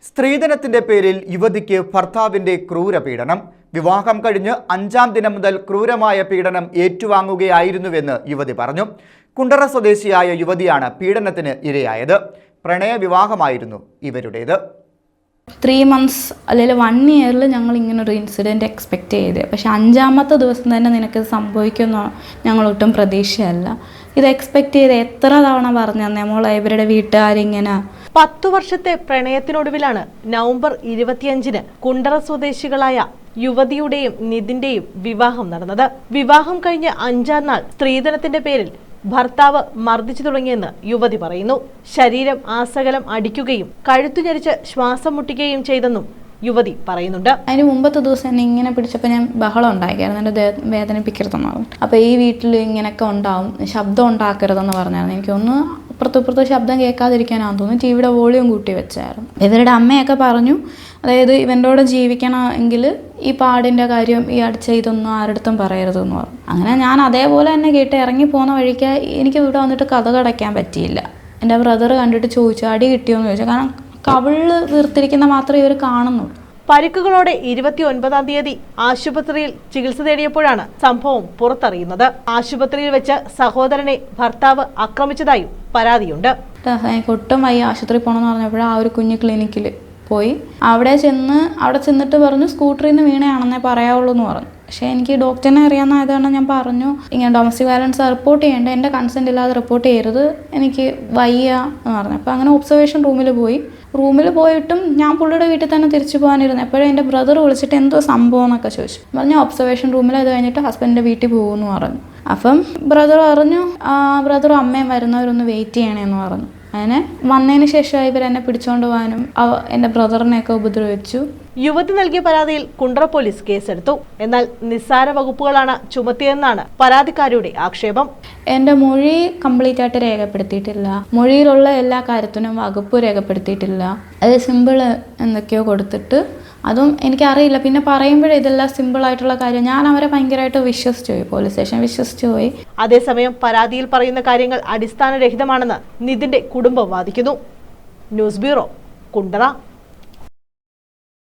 സ്ത്രീധനത്തിന്റെ പേരിൽ യുവതിക്ക് ഭർത്താവിന്റെ ക്രൂരപീഡനം. വിവാഹം കഴിഞ്ഞ് 5-ാം ദിനം മുതൽ ക്രൂരമായ പീഡനം ഏറ്റുവാങ്ങുകയായിരുന്നുവെന്ന് യുവതി പറഞ്ഞു. കുണ്ടറ സ്വദേശിയായ യുവതിയാണ് പീഡനത്തിന് ഇരയായത്. പ്രണയവിവാഹമായിരുന്നു ഇവരുടേത്. 3 months അല്ലെങ്കിൽ 1 year ഞങ്ങൾ ഇങ്ങനൊരു ഇൻസിഡൻറ്റ് എക്സ്പെക്റ്റ് ചെയ്തത്. പക്ഷെ 5-ാമത്തെ ദിവസം തന്നെ നിനക്കിത് സംഭവിക്കുമെന്ന് ഞങ്ങളൊട്ടും പ്രതീക്ഷയല്ല. ഇത് എക്സ്പെക്റ്റ് ചെയ്ത് എത്ര തവണ പറഞ്ഞു നമ്മളെ ഇവരുടെ വീട്ടുകാരിങ്ങനെ. 10 വർഷത്തെ പ്രണയത്തിനൊടുവിലാണ് നവംബർ 25-ന് കുണ്ടറ സ്വദേശികളായ യുവതിയുടെയും നിതിന്റെയും വിവാഹം നടന്നത്. വിവാഹം കഴിഞ്ഞ് 5-ാം നാൾ സ്ത്രീധനത്തിന്റെ പേരിൽ ഭർത്താവ് മർദ്ദിച്ചു തുടങ്ങിയെന്ന് യുവതി പറയുന്നു. ശരീരം ആസകലം അടിക്കുകയും കഴുത്തു ഞെരിച്ച് ശ്വാസം മുട്ടിക്കുകയും ചെയ്തെന്നും യുവതി പറയുന്നുണ്ട്. അതിന് മുമ്പത്തെ ദിവസം എന്നെ ഇങ്ങനെ പിടിച്ചപ്പോൾ ഞാൻ ബഹളം ഉണ്ടാക്കിയായിരുന്നു, എൻ്റെ വേദനിപ്പിക്കരുതെന്ന് പറഞ്ഞു. അപ്പോൾ ഈ വീട്ടിൽ ഇങ്ങനെയൊക്കെ ഉണ്ടാവും, ശബ്ദം ഉണ്ടാക്കരുതെന്ന് പറഞ്ഞായിരുന്നു. എനിക്കൊന്ന് ഇപ്പുറത്ത് ശബ്ദം കേൾക്കാതിരിക്കാനാണെന്ന് തോന്നുന്നു ടിവിയുടെ വോളിയം കൂട്ടി വെച്ചായിരുന്നു. ഇവരുടെ അമ്മയൊക്കെ പറഞ്ഞു, അതായത് ഇവൻ്റോടെ ജീവിക്കണമെങ്കിൽ ഈ പാടിൻ്റെ കാര്യം ഈ അടിച്ച ഇതൊന്നും ആരുടെടുത്തും പറയരുതെന്ന് പറഞ്ഞു. അങ്ങനെ ഞാൻ അതേപോലെ തന്നെ കേട്ട് ഇറങ്ങി പോകുന്ന വഴിക്ക് എനിക്ക് ഇവിടെ വന്നിട്ട് കഥ അടയ്ക്കാൻ പറ്റിയില്ല. എൻ്റെ ബ്രദർ കണ്ടിട്ട് ചോദിച്ചു, അടി കിട്ടിയോന്ന് ചോദിച്ചു. കാരണം കവിള് വീർത്തിരിക്കുന്ന മാത്രമേ ഇവർ കാണുന്നുള്ളൂ. പരിക്കുകളോടെ 29-ാം തീയതി ആശുപത്രിയിൽ ചികിത്സ തേടിയപ്പോഴാണ് സംഭവം പുറത്തറിയുന്നത്. ആശുപത്രിയിൽ വെച്ച് സഹോദരനെ ഭർത്താവ് ആക്രമിച്ചതായും പരാതിയുണ്ട്. ഒട്ടും വയ്യ, ആശുപത്രി പോകണമെന്ന് പറഞ്ഞപ്പോൾ ആ ഒരു കുഞ്ഞു ക്ലിനിക്കിൽ പോയി. അവിടെ ചെന്നിട്ട് പറഞ്ഞു സ്കൂട്ടറിൽ നിന്ന് വീണയാണെന്നേ പറയാവുള്ളൂ എന്ന് പറഞ്ഞു. പക്ഷേ എനിക്ക് ഡോക്ടറിനെ അറിയാവുന്നതായതുകൊണ്ട് ഞാൻ പറഞ്ഞു, ഇങ്ങനെ ഡൊമസ്റ്റിക് വയലൻസ് റിപ്പോർട്ട് ചെയ്യേണ്ട, എൻ്റെ കൺസെൻറ്റ് ഇല്ലാതെ റിപ്പോർട്ട് ചെയ്യരുത്, എനിക്ക് വയ്യ എന്ന് പറഞ്ഞു. അപ്പോൾ അങ്ങനെ ഒബ്സർവേഷൻ റൂമിൽ പോയിട്ടും ഞാൻ പുള്ളിയുടെ വീട്ടിൽ തന്നെ തിരിച്ചു പോകാനിരുന്നു. എപ്പോഴും എൻ്റെ ബ്രദർ വിളിച്ചിട്ട് എന്തോ സംഭവം എന്നൊക്കെ ചോദിച്ചു. പറഞ്ഞു ഒബ്സർവേഷൻ റൂമിൽ അത് കഴിഞ്ഞിട്ട് ഹസ്ബൻഡിൻ്റെ വീട്ടിൽ പോകുമെന്ന് പറഞ്ഞു. അപ്പം ബ്രദർ പറഞ്ഞു ബ്രദറും അമ്മയും വരുന്നവരൊന്ന് വെയിറ്റ് ചെയ്യണമെന്ന് പറഞ്ഞു. അങ്ങനെ വന്നതിന് ശേഷം ഇവരെന്നെ പിടിച്ചുകൊണ്ട് പോകാനും എൻ്റെ ബ്രദറിനെയൊക്കെ ഉപദ്രവിച്ചു. യുവതി നൽകിയ പരാതിയിൽ കുണ്ടറ പോലീസ് കേസെടുത്തു. എന്നാൽ നിസ്സാര വകുപ്പുകളാണ് ചുമത്തിയെന്നാണ് പരാതിക്കാരിയുടെ ആക്ഷേപം. എൻ്റെ മൊഴി കംപ്ലീറ്റ് ആയിട്ട് രേഖപ്പെടുത്തിയിട്ടില്ല. മൊഴിയിലുള്ള എല്ലാ കാര്യത്തിനും വകുപ്പ് രേഖപ്പെടുത്തിയിട്ടില്ല. അത് സിമ്പിൾ എന്തൊക്കെയോ കൊടുത്തിട്ട് അതും എനിക്കറിയില്ല. പിന്നെ പറയുമ്പോഴേ ഇതെല്ലാം സിമ്പിളായിട്ടുള്ള കാര്യം. ഞാൻ അവരെ ഭയങ്കരമായിട്ട് വിശ്വസിച്ചു പോയി, പോലീസ് സ്റ്റേഷൻ വിശ്വസിച്ചു പോയി. അതേസമയം പരാതിയിൽ പറയുന്ന കാര്യങ്ങൾ അടിസ്ഥാനരഹിതമാണെന്ന് നിതിന്റെ കുടുംബം വാദിക്കുന്നു. News bureau, Kundara.